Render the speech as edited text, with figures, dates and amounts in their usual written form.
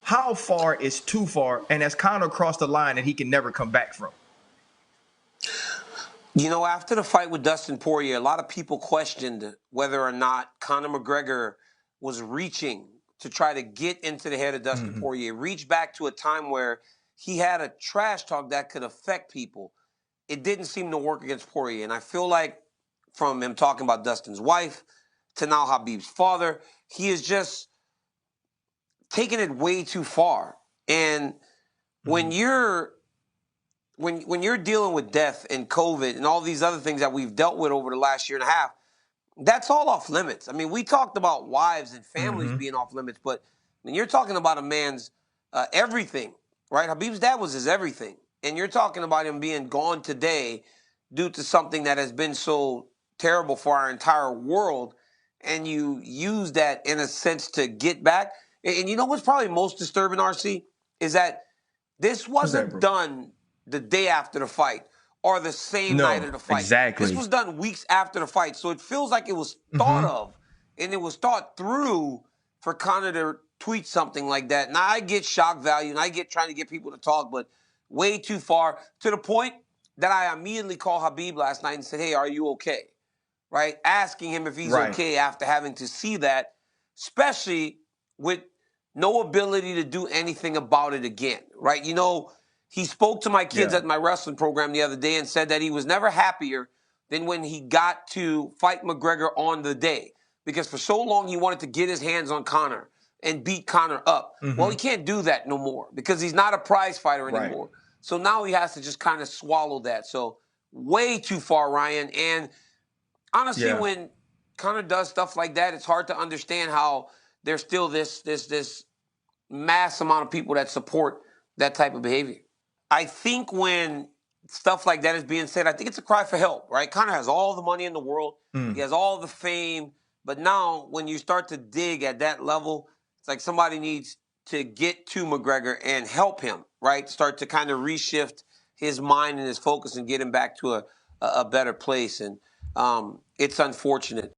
how far is too far, and has Conor crossed the line that he can never come back from? You know, after the fight with Dustin Poirier, a lot of people questioned whether or not Conor McGregor was reaching to try to get into the head of Dustin Mm-hmm. Poirier, reach back to a time where he had a trash talk that could affect people. It didn't seem to work against Poirier. And I feel like from him talking about Dustin's wife to now Khabib's father, he is just taking it way too far. And when Mm-hmm. you're when you're dealing with death and COVID and all these other things that we've dealt with over the last year and a half, that's all off limits. I mean, we talked about wives and families Mm-hmm. being off limits, but when you're talking about a man's everything, right? Habib's dad was his everything. And you're talking about him being gone today due to something that has been so terrible for our entire world. And you use that in a sense to get back. And you know what's probably most disturbing, RC, is that this What's that, wasn't bro? done the day after the fight or the same night No, of the fight. This exactly. was done weeks after the fight. So it feels like it was thought Mm-hmm. of and it was thought through for Conor to tweet something like that. Now, I get shock value and I get trying to get people to talk, but way too far to the point that I immediately called Habib last night and said, hey, are you okay? Right? Asking him if he's Right. okay after having to see that, especially with no ability to do anything about it again, right? You know, he spoke to my kids Yeah. at my wrestling program the other day and said that he was never happier than when he got to fight McGregor on the day. Because for so long he wanted to get his hands on Conor and beat Conor up. Well, Mm-hmm. he can't do that no more because he's not a prize fighter Right. anymore. So now he has to just kind of swallow that. So way too far, Ryan. And honestly, Yeah. when Conor does stuff like that, it's hard to understand how there's still this mass amount of people that support that type of behavior. I think when stuff like that is being said, I think it's a cry for help, right? Conor has all the money in the world, he Mm. has all the fame, but now when you start to dig at that level, it's like somebody needs to get to McGregor and help him, right? Start to kind of reshift his mind and his focus and get him back to a better place. And it's unfortunate.